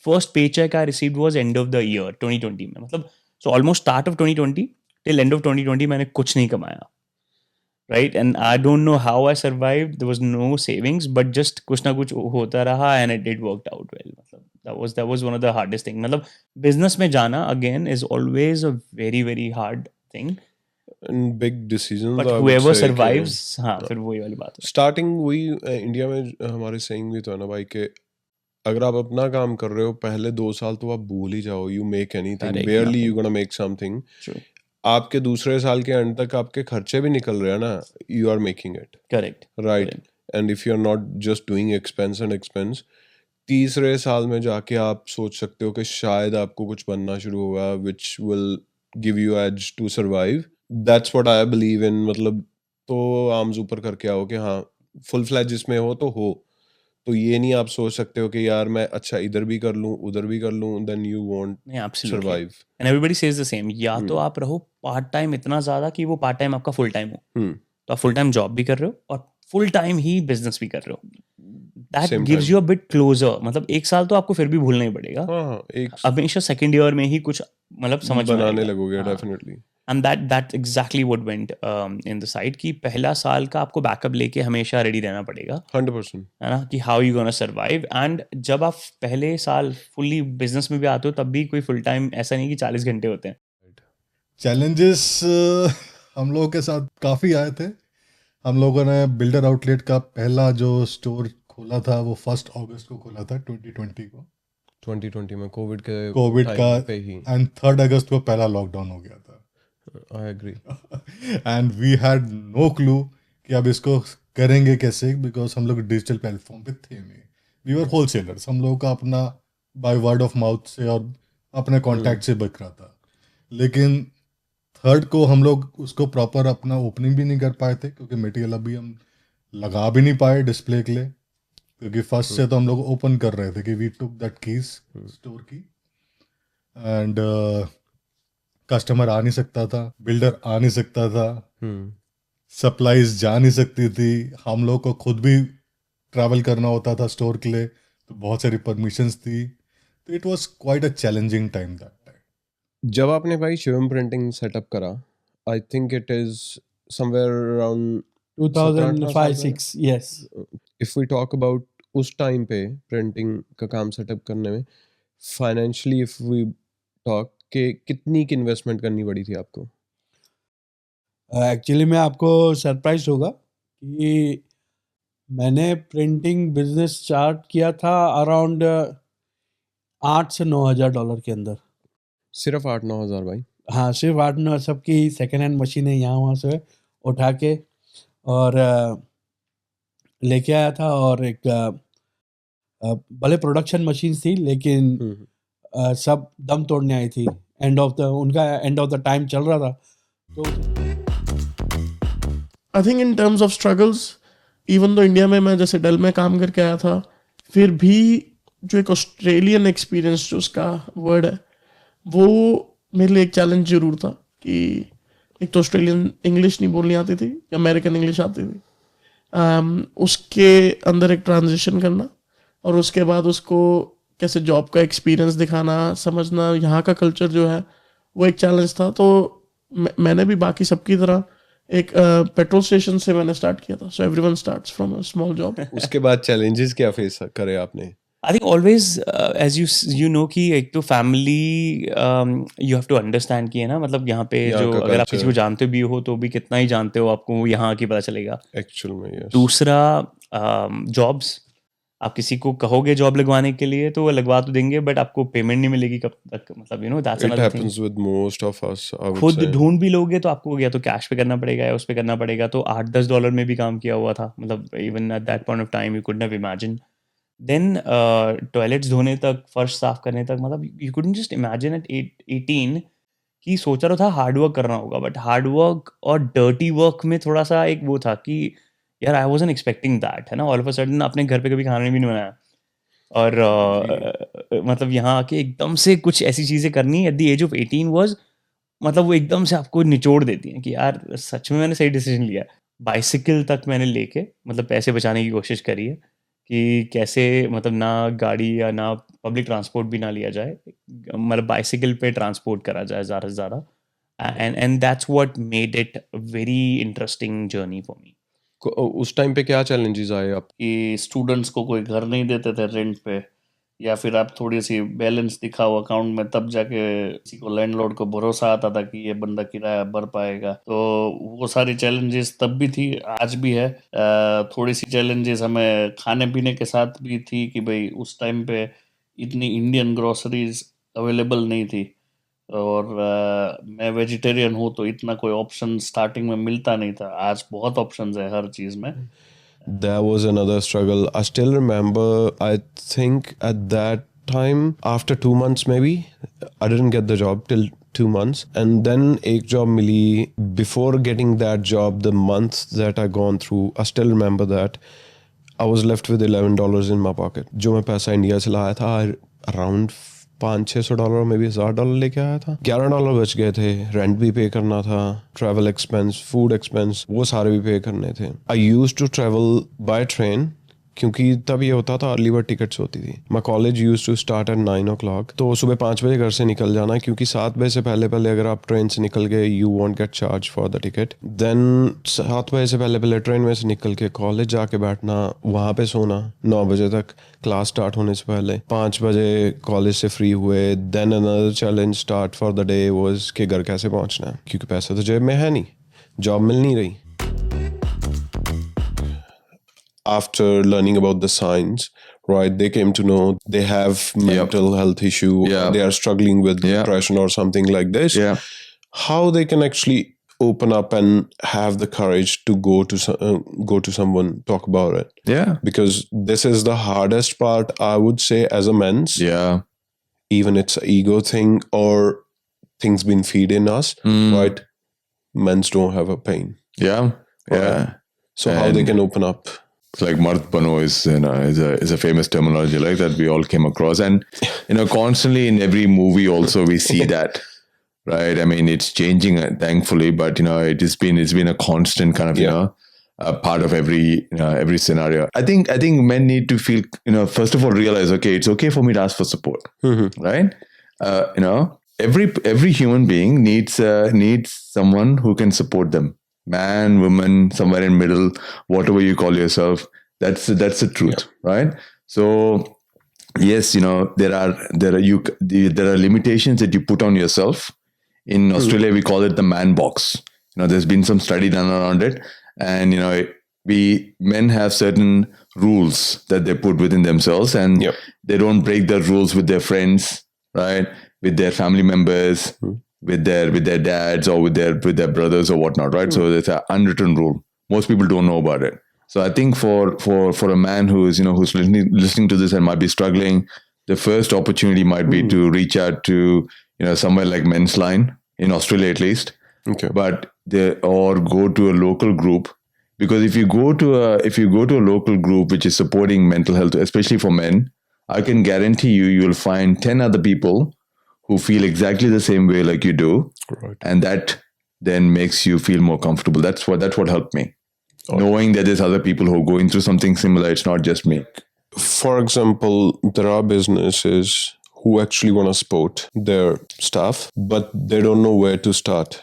first paycheck I received was end of the year 2020 में, मतलब so almost start of 2020 till end of 2020 मैंने कुछ नहीं कमाया, right? And I don't know how I survived. There was no savings, but just कुछ ना कुछ होता रहा and it worked out well. मतलब that was one of the hardest thing. मतलब business में जाना again is always a very very hard thing. And big decisions. But I would whoever say survives, हाँ फिर वही वाली बात है. स्टार्टिंग वही इंडिया में हमारे सेइंग भी तो है ना भाई कि अगर आप अपना काम कर रहे हो पहले 2 साल तो आप भूल ही जाओ, you make anything, बेयरली you gonna make something. आपके दूसरे साल के एंड तक आपके खर्चे भी निकल रहे हैं ना, you are making it. Correct, right. And if you are not just doing expense and expense, तीसरे साल में जाके आप सोच सकते हो कि शायद आपको कुछ बनना शुरू होगा which will give you edge to survive. That's what I believe in. मतलब तो आर्म्स ऊपर करके आओ कि हाँ फुल फ्लैज जिसमें हो तो ये नहीं आप सोच सकते हो कि यार मैं अच्छा इधर भी कर लूँ उधर भी कर लूँ, then you won't survive. And everybody says the same, या तो आप रहो पार्ट टाइम इतना ज्यादा कि वो पार्ट टाइम आपका फुल टाइम हो, तो आप फुल टाइम जॉब भी कर रहे हो और फुल टाइम ही बिजनेस भी कर रहे हो. That gives you a bit closure. मतलब एक साल तो आपको फिर भी भूलना ही पड़ेगा, हमेशा सेकंड ईयर में ही कुछ मतलब समझ बनाने लगोगे definitely. And that exactly what went in the side कि पहला साल का आपको बैकअप लेके हमेशा रेडी रहना पड़ेगा. 100% है ना, कि how you gonna survive. And जब आप पहले साल फुल्ली बिजनेस में भी आते हो तब भी कोई फुल टाइम ऐसा नहीं कि 40 घंटे होते हैं. चैलेंजेस हम लोगों के साथ काफ़ी आए थे. हम लोगों ने बिल्डर आउटलेट का पहला जो स्टोर खोला था वो 1 अगस्त को खोला था 2020 में कोविड का एंड 3 अगस्त को पहला लॉकडाउन हो गया था. I agree. And we had no clue कि अब इसको करेंगे कैसे, बिकॉज हम लोग डिजिटल प्लेटफॉर्म पे थे नहीं. We were wholesalers. हम लोगों का अपना बाय वर्ड ऑफ माउथ से और अपने कॉन्टैक्ट से बिक रहा था. लेकिन 3rd को हम लोग उसको प्रॉपर अपना ओपनिंग भी नहीं कर पाए थे क्योंकि मटेरियल अभी हम लगा भी नहीं पाए डिस्प्ले के लिए, क्योंकि फर्स्ट से तो हम लोग ओपन कर रहे थे कि we took that keys store की एंड कस्टमर आ नहीं सकता था, बिल्डर आ नहीं सकता था, सप्लाईज जा नहीं सकती थी, हम लोग को खुद भी ट्रैवल करना होता था स्टोर के लिए, तो बहुत सारी परमिशंस थी. तो it was quite a challenging time that time. जब आपने भाई शिवम प्रिंटिंग सेटअप करा, I think it is somewhere around 2005-06. Yes. If we talk about उस टाइम पे प्रिंटिंग का काम सेटअप करने में फाइनेंशियली इफ वी टॉक के कितनी की इन्वेस्टमेंट करनी पड़ी थी आपको? एक्चुअली मैं आपको सरप्राइज होगा कि मैंने प्रिंटिंग बिजनेस स्टार्ट किया था अराउंड $8,000 से $9,000 के अंदर. सिर्फ 8-9 हज़ार भाई? हाँ, सिर्फ 8-9. सबकी सेकेंड हैंड मशीनें यहाँ वहाँ से उठा के और लेके आया था. और एक भले प्रोडक्शन मशीन थी लेकिन सब दम तोड़ने आई थी. उनका एंड ऑफ द टाइम चल रहा था. तो I think in terms of struggles, even तो इंडिया में मैं जैसे डेल में काम करके आया था, फिर भी जो एक ऑस्ट्रेलियन एक्सपीरियंस जो उसका वर्ड है वो मेरे लिए एक चैलेंज जरूर था कि एक तो ऑस्ट्रेलियन इंग्लिश नहीं बोलनी आती थी, अमेरिकन इंग्लिश आती थी. उसके अंदर एक ट्रांजिशन करना और उसके बाद उसको कैसे जॉब का एक्सपीरियंस दिखाना, समझना, यहाँ का कल्चर जो है वो एक चैलेंज था. तो मैंने भी बाकी सबकी तरह एक पेट्रोल स्टेशन से मैंने स्टार्ट किया था. So everyone starts from a small job. उसके बाद चैलेंजेस क्या फेस करे आपने? I think always as you know कि एक तो family you have to understand कि है ना, मतलब यहाँ पे जो अगर आप किसी को जानते भी हो तो भी कितना ही जानते हो आपको यहाँ की पता चलेगा एक्चुअल में. yes. दूसरा जॉब्स, आप किसी को कहोगे जॉब लगवाने के लिए तो वो लगवा तो देंगे बट आपको पेमेंट नहीं मिलेगी कब तक. मतलब you know that's another thing. It happens with most of us, I would खुद say. ढूंढ भी लोगे तो आपको या तो कैश पे करना पड़ेगा या उस पे करना पड़ेगा. तो $8-10 में भी काम किया हुआ था. मतलब even at that point of time you could not imagine. Then toilets धोने तक, फर्श साफ करने तक, मतलब you couldn't just imagine at 18 कि सोचा रहा था हार्ड वर्क करना होगा. बट हार्ड वर्क और डर्टी वर्क में थोड़ा सा एक वो था कि यार आई वाज़न्ट एक्सपेक्टिंग दैट, है ना. ऑल ऑफ अ सडन अपने घर पे कभी खाना भी नहीं बनाया और मतलब यहाँ आके एकदम से कुछ ऐसी चीज़ें करनी at the age of 18 was, मतलब वो एकदम से आपको निचोड़ देती हैं कि यार सच में मैंने सही डिसीजन लिया. बाइसिकल तक मैंने लेके मतलब पैसे बचाने की कोशिश करी है कि कैसे मतलब ना गाड़ी या ना पब्लिक ट्रांसपोर्ट भी ना लिया जाए, मतलब बाइसिकल पे ट्रांसपोर्ट करा जाए ज़्यादा से ज़्यादा. And that's what made it a very interesting journey for me. उस टाइम पे क्या चैलेंजेस आए आप? कि स्टूडेंट्स को कोई घर नहीं देते थे रेंट पे, या फिर आप थोड़ी सी बैलेंस दिखाओ अकाउंट में, तब जाके किसी को लैंडलॉर्ड को भरोसा आता था कि ये बंदा किराया भर पाएगा. तो वो सारी चैलेंजेस तब भी थी, आज भी है. थोड़ी सी चैलेंजेस हमें खाने पीने के साथ भी थी कि भाई उस टाइम पे इतनी इंडियन ग्रोसरीज अवेलेबल नहीं थी, और मैं वेजिटेरियन हूँ तो इतना कोई ऑप्शन स्टार्टिंग में मिलता नहीं था. आज बहुत ऑप्शंस है हर चीज़ में. That was another struggle. I still remember, I think at that time, after 2 months maybe, I didn't get the job till 2 months. And then ek job mili. Before getting that job, the month that I gone through, I still remember that. I was left with $11 in my pocket. जो मैं पैसा India से लाया था, around $500-600 में भी $1000 लेके आया था. $11 बच गए थे. रेंट भी पे करना था, ट्रैवल एक्सपेंस, फूड एक्सपेंस, वो सारे भी पे करने थे. I used to travel by train, क्योंकि तब ये होता था अर्ली बर्ड टिकट्स होती थी. My college use to start at 9 o'clock, तो सुबह 5 बजे घर से निकल जाना, क्योंकि 7 बजे से पहले अगर आप ट्रेन से निकल गए, you want get charge for the ticket. Then 7 बजे से पहले ट्रेन में से निकल के कॉलेज जाके बैठना, वहाँ पे सोना 9 बजे तक क्लास स्टार्ट होने से पहले. 5 बजे कॉलेज से फ्री हुए. Then another challenge start for the day was कि घर कैसे पहुँचना है, क्योंकि पैसे तो जेब में है नहीं, जॉब मिल नहीं रही. After learning about the signs, right, they came to know they have mental health issue, they are struggling with depression or something like this. How they can actually open up and have the courage to go to someone, talk about it. Because this is the hardest part, I would say, as a men's. Even it's an ego thing or things been feed in us, right? Men's don't have a pain. So how they can open up? It's like Mard Bano is a famous terminology like that we all came across, and constantly in every movie also we see that, right? I mean, it's changing thankfully, but it's been a constant kind of a part of every scenario. I think men need to feel, first of all realize, okay, it's okay for me to ask for support, right? Every human being needs someone who can support them. Man, woman, somewhere in middle, whatever you call yourself, that's the truth, right? So yes, there are limitations that you put on yourself. In Australia, we call it the man box. There's been some study done around it, and men have certain rules that they put within themselves, and they don't break the rules with their friends, right? With their family members. With their dads or with their brothers or whatnot, right? So there's an unwritten rule. Most people don't know about it. So I think for a man who's listening to this and might be struggling, the first opportunity might be to reach out to somewhere like Men's Line in Australia at least. Okay. But or go to a local group, because if you go to a local group which is supporting mental health, especially for men, I can guarantee you'll find 10 other people who feel exactly the same way like you do, right? And that then makes you feel more comfortable. That's what helped me. Knowing that there's other people who are going through something similar, it's not just me. For example, there are businesses who actually want to support their staff, but they don't know where to start.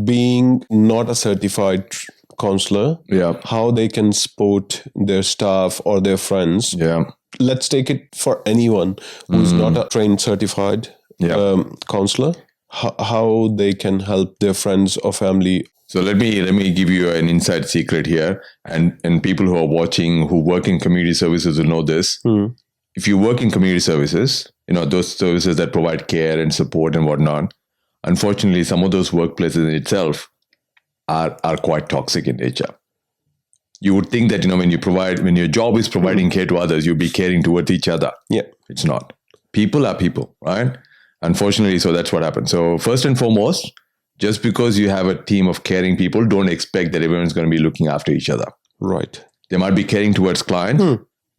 Being not a certified counselor, how they can support their staff or their friends. Let's take it for anyone who's not a trained certified counselor, how they can help their friends or family. So let me give you an inside secret here, and people who are watching who work in community services will know this. If you work in community services, those services that provide care and support and whatnot, unfortunately some of those workplaces in itself are quite toxic in nature. You would think that when your job is providing care to others, you'll be caring towards each other. It's not. People are people, right? Unfortunately, so that's what happens. So first and foremost, just because you have a team of caring people, don't expect that everyone's going to be looking after each other. Right. They might be caring towards clients,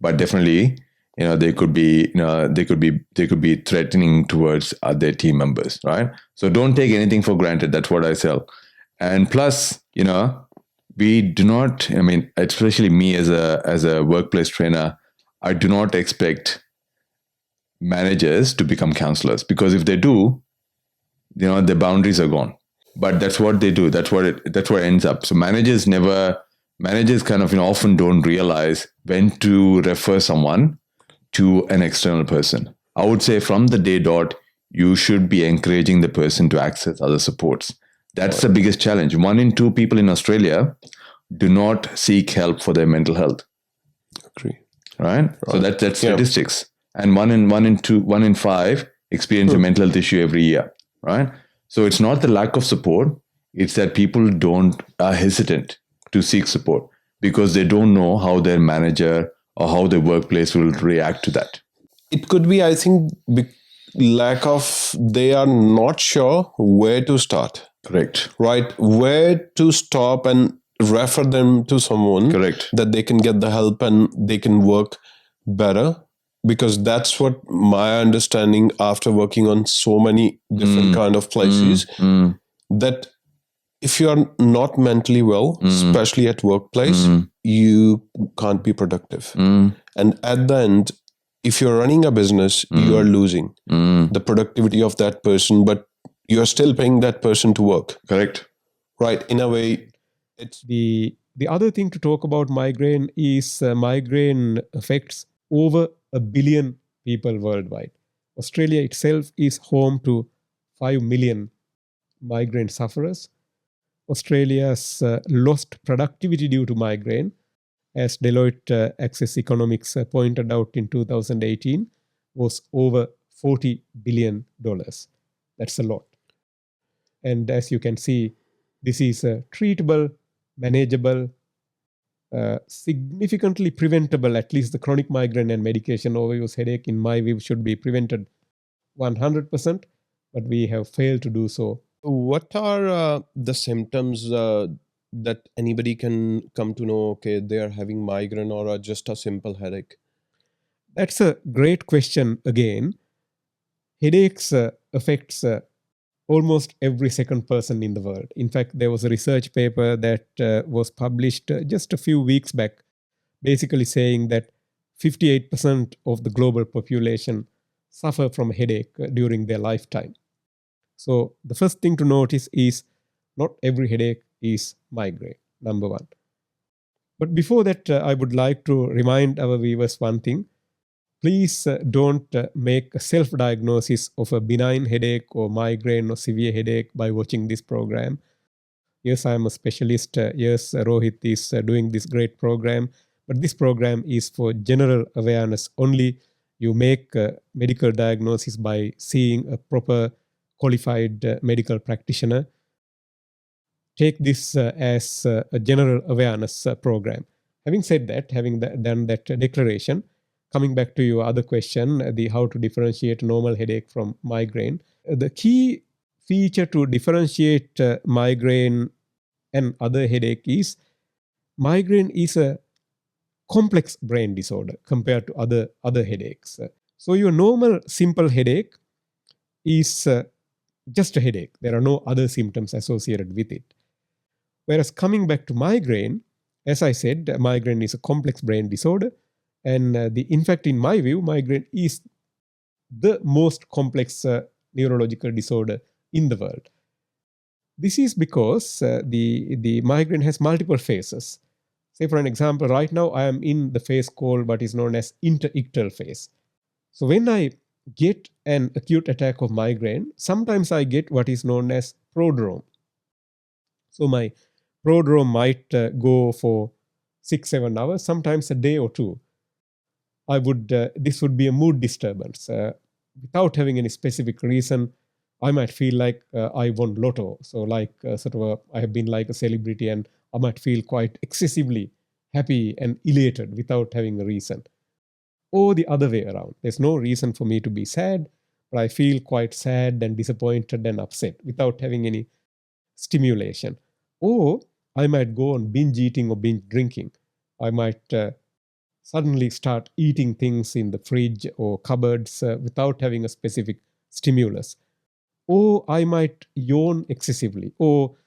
but definitely, they could be threatening towards their team members, right? So don't take anything for granted. That's what I sell. And plus, we do not. I mean, especially me as a workplace trainer, I do not expect managers to become counselors, because if they do, the boundaries are gone. But that's what they do. That's what it ends up. So managers kind of often don't realize when to refer someone to an external person. I would say from the day dot, you should be encouraging the person to access other supports. That's the biggest challenge. 1 in 2 people in Australia do not seek help for their mental health. Agree. Right? So that's statistics. And 1 in 5 experience a mental health issue every year. Right? So it's not the lack of support, it's that people are hesitant to seek support because they don't know how their manager or how the workplace will react to that. It could be, I think, they are not sure where to start. Correct. Right? Where to stop and refer them to someone. Correct. That they can get the help and they can work better. Because that's what my understanding after working on so many different kind of places, that if you are not mentally well, especially at workplace, you can't be productive. And at the end, if you're running a business, you are losing the productivity of that person, but you're still paying that person to work. Correct. Right. In a way, it's the other thing to talk about migraine is migraine affects over 1 billion people worldwide. Australia itself is home to 5 million migraine sufferers. Australia's lost productivity due to migraine, as Deloitte Access Economics pointed out in 2018, was over $40 billion. That's a lot. And as you can see, this is treatable, manageable, significantly preventable. At least the chronic migraine and medication overuse headache, in my view, should be prevented 100%, but we have failed to do so. What are the symptoms that anybody can come to know, okay, they are having migraine or just a simple headache? That's a great question again. Headaches affects almost every second person in the world. In fact, there was a research paper that was published just a few weeks back, basically saying that 58% of the global population suffer from headache during their lifetime. So the first thing to notice is not every headache is migraine, number one. But before that, I would like to remind our viewers one thing. Please don't make a self-diagnosis of a benign headache or migraine or severe headache by watching this program. Yes, I am a specialist. Yes, Rohit is doing this great program. But this program is for general awareness only. You make a medical diagnosis by seeing a proper qualified medical practitioner. Take this as a general awareness program. Having said that, having done that declaration, coming back to your other question, the how to differentiate normal headache from migraine. The key feature to differentiate migraine and other headache is migraine is a complex brain disorder compared to other headaches. So your normal simple headache is just a headache. There are no other symptoms associated with it. Whereas coming back to migraine, as I said, migraine is a complex brain disorder. And in fact, in my view, migraine is the most complex neurological disorder in the world. This is because the migraine has multiple phases. Say, for an example, right now I am in the phase called what is known as interictal phase. So when I get an acute attack of migraine, sometimes I get what is known as prodrome. So my prodrome might go for 6-7 hours, sometimes a day or two. This would be a mood disturbance. Without having any specific reason, I might feel like I won lotto. So like I have been like a celebrity and I might feel quite excessively happy and elated without having a reason. Or the other way around. There's no reason for me to be sad, but I feel quite sad and disappointed and upset without having any stimulation. Or I might go on binge eating or binge drinking. I might suddenly start eating things in the fridge or cupboards without having a specific stimulus. Or I might yawn excessively. Or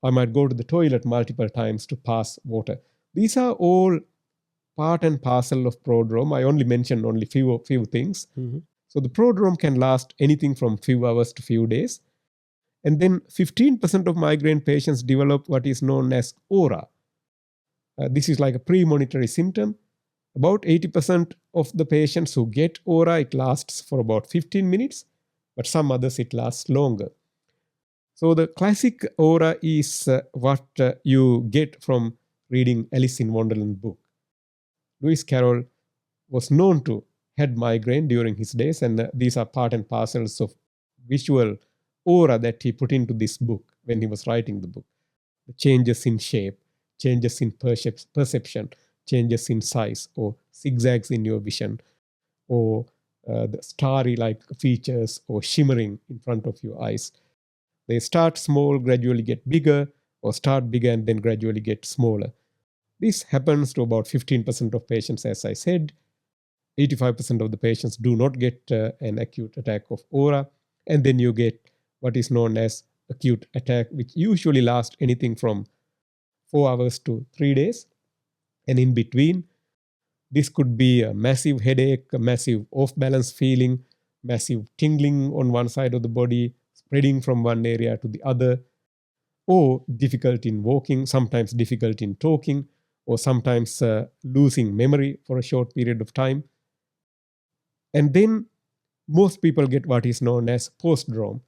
I might go to the toilet multiple times to pass water. These are all part and parcel of prodrome. I only mentioned only few things. So the prodrome can last anything from few hours to few days. And then 15% of migraine patients develop what is known as aura. This is like a premonitory symptom. About 80% of the patients who get aura, it lasts for about 15 minutes, but some others it lasts longer. So the classic aura is what you get from reading Alice in Wonderland book. Lewis Carroll was known to had migraine during his days, and these are part and parcels of visual aura that he put into this book when he was writing the book. The changes in shape, changes in perception, changes in size, or zigzags in your vision, or the starry-like features, or shimmering in front of your eyes. They start small, gradually get bigger, or start bigger and then gradually get smaller. This happens to about 15% of patients, as I said. 85% of the patients do not get an acute attack of aura. And then you get what is known as acute attack, which usually lasts anything from 4 hours to 3 days. And in between, this could be a massive headache, a massive off-balance feeling, massive tingling on one side of the body, spreading from one area to the other, or difficulty in walking, sometimes difficulty in talking, or sometimes losing memory for a short period of time. And then most people get what is known as postdrome.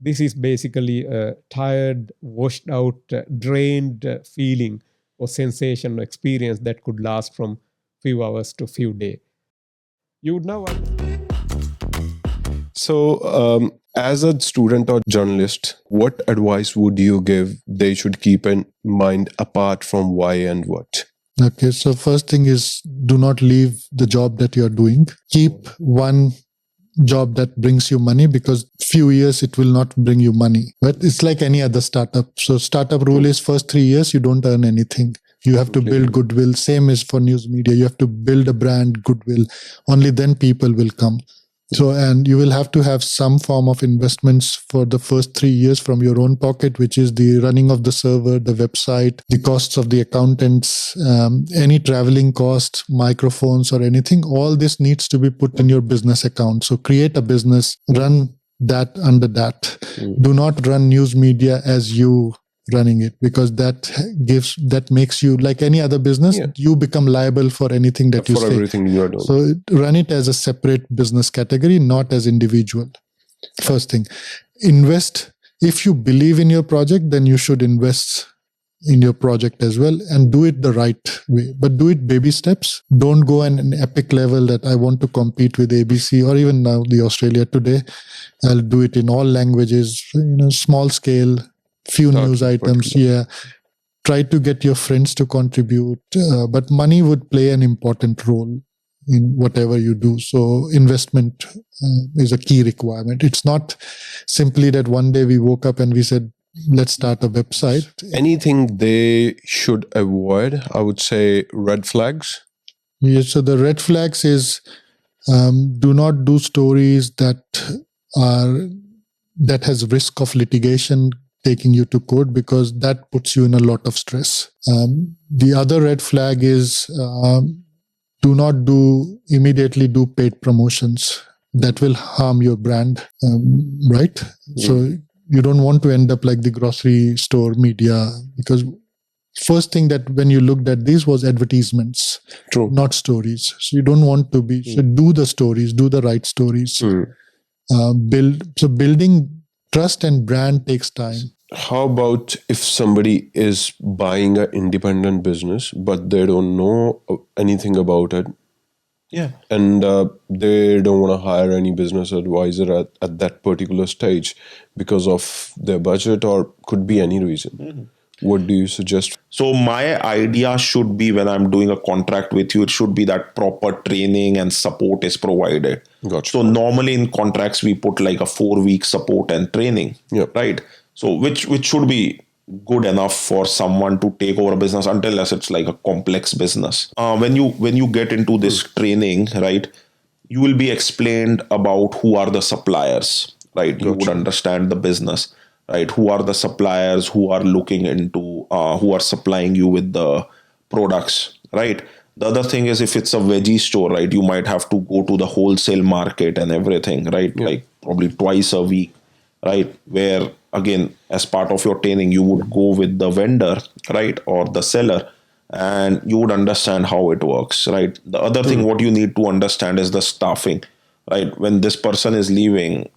This is basically a tired, washed out, drained feeling or sensation or experience that could last from few hours to few days. You would now understand. So, as a student or journalist, what advice would you give they should keep in mind apart from why and what? Okay, so first thing is do not leave the job that you're doing. Keep one job that brings you money, because few years it will not bring you money. But it's like any other startup. So startup rule is first 3 years you don't earn anything. You have to build goodwill. Same is for news media. You have to build a brand goodwill. Only then people will come. So, and you will have to have some form of investments for the first 3 years from your own pocket, which is the running of the server, the website, the costs of the accountants, any traveling cost, microphones or anything. All this needs to be put in your business account. So create a business, run that under that. Do not run news media as you running it, because that makes you like any other business. You become liable for anything that you say. For everything you are doing. So run it as a separate business category, not as individual. First thing, invest. If you believe in your project, then you should invest in your project as well, and do it the right way. But do it baby steps. Don't go on an epic level that I want to compete with ABC or even now the Australia Today. I'll do it in all languages, small scale, few news items. Try to get your friends to contribute, but money would play an important role in whatever you do. So investment is a key requirement. It's not simply that one day we woke up and we said, let's start a website. Anything they should avoid, I would say red flags. Yes, so the red flags is do not do stories that has risk of litigation taking you to court, because that puts you in a lot of stress. The other red flag is do not immediately do paid promotions. That will harm your brand, right? So you don't want to end up like the grocery store media, because first thing that when you looked at these was advertisements, not stories. So you don't want to be, so do the stories, do the right stories. Building trust and brand takes time. How about if somebody is buying an independent business, but they don't know anything about it? And they don't want to hire any business advisor at that particular stage because of their budget, or could be any reason. What do you suggest? So my idea should be, when I'm doing a contract with you, it should be that proper training and support is provided. Gotcha. So normally in contracts, we put like a 4-week support and training, right? So which should be good enough for someone to take over a business, unless it's like a complex business. When you get into this training, right, you will be explained about who are the suppliers, right? You would understand the business, right? Who are the suppliers who are looking into, who are supplying you with the products, right? The other thing is, if it's a veggie store, right, you might have to go to the wholesale market and everything, right? Like probably twice a week, right? Where again, as part of your training, you would go with the vendor, right, or the seller, and you would understand how it works, right? The other thing what you need to understand is the staffing, right? When this person is leaving,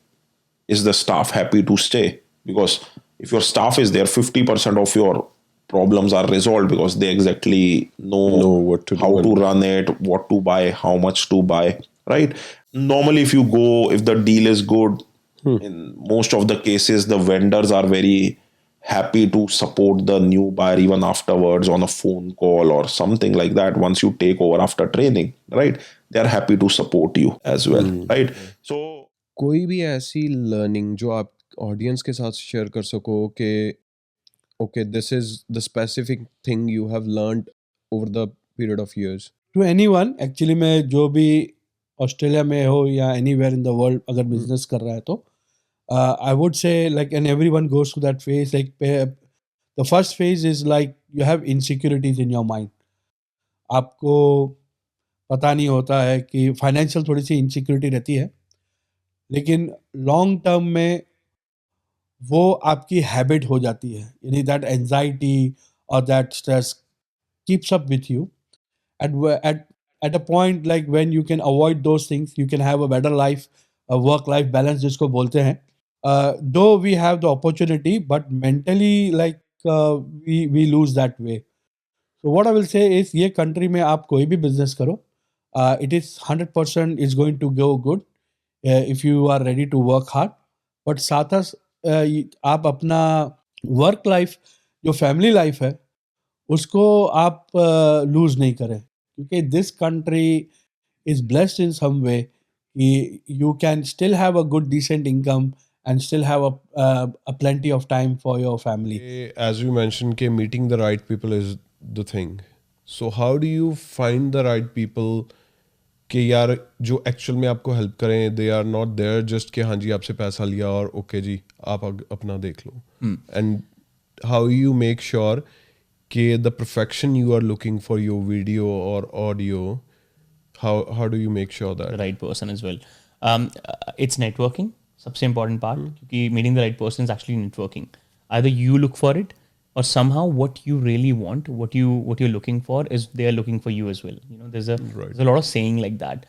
is the staff happy to stay? Because if your staff is there, 50% of your problems are resolved because they exactly know what to do how to and- run it, what to buy, how much to buy, right? Normally, if you go, if the deal is good, in most of the cases, the vendors are very happy to support the new buyer even afterwards on a phone call or something like that. Once you take over after training, right, they are happy to support you as well, right? So कोई भी ऐसी learning जो आप audience के साथ share कर सको कि okay this is the specific thing you have learned over the period of years to anyone actually मैं जो भी ऑस्ट्रेलिया में हो या एनीवेयर इन द वर्ल्ड अगर बिजनेस कर रहा है तो I would say like and everyone goes to that phase like the first phase is like you have insecurities in your mind. आपको पता नहीं होता है कि फाइनेंशियल थोड़ी सी इनसिक्योरिटी रहती है, लेकिन लॉन्ग टर्म में वो आपकी हैबिट हो जाती है. यानी दैट एंजाइटी और that stress keeps up with you at a point like when you can avoid those things, you can have a better life, a work life balance जिसको बोलते हैं. Though we have the opportunity, but mentally like we lose that way. So what I will say is ये country में आप कोई भी business करो, it is 100% is going to go good if you are ready to work hard. But साथ आप अपना work life जो family life है उसको आप लूज नहीं करें, क्योंकि this country is blessed in some way कि you can still have a good decent income and still have a plenty of time for your family. As you mentioned कि meeting the right people is the thing. So how do you find the right people कि यार जो actual में आपको help करें, they are not there just कि हाँ जी आपसे पैसा लिया और ओके जी आप अपना देख लो. And how you make sure कि the perfection you are looking for your video or audio, how do you make sure that? The right person as well. It's networking. सबसे important part, क्योंकि meeting the right person is actually networking. Either you look for it, or somehow what you really want, what you're looking for is they are looking for you as well. You know, there's a lot of saying like that.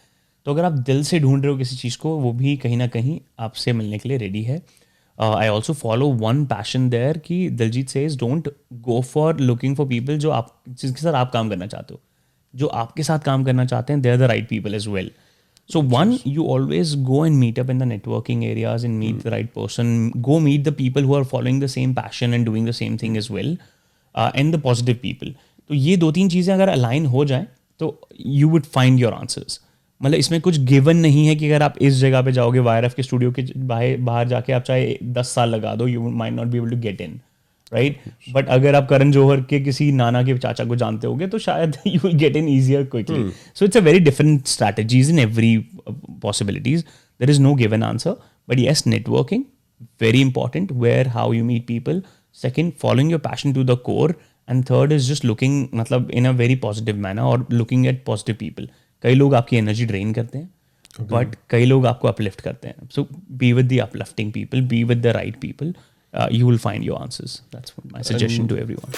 तो अगर आप दिल से ढूंढ रहे हो किसी चीज़ को, वो भी कहीं ना कहीं आपसे मिलने के लिए रेडी है. I also follow one passion there कि Diljit says don't go for looking for people जो आप जिसके साथ आप काम करना चाहते हो, जो आपके साथ काम करना चाहते हैं, they're the right people as well. So one, you always go and meet up in the networking areas and meet the right person. Go meet the people who are following the same passion and doing the same thing as well, and the positive people. तो ये दो तीन चीज़ें अगर align हो जाए तो you would find your answers. मतलब इसमें कुछ गिवन नहीं है कि अगर आप इस जगह पे जाओगे वायरएफ के स्टूडियो के बाहर जाके आप चाहे 10 साल लगा दो, you might not be able to get in, right. But अगर आप करण जौहर के किसी नाना के चाचा को जानते होगे तो शायद you will get in easier quickly. So it's a very different strategies in every possibilities. There is no given answer, but yes, networking very important, where how you meet people. Second, following your passion to the core. And third is just looking मतलब in a very positive manner or looking at positive people. कई लोग आपकी energy drain करते हैं, but कई लोग आपको uplift करते हैं. So be with the uplifting people, be with the right people, you will find your answers. That's my suggestion to everyone.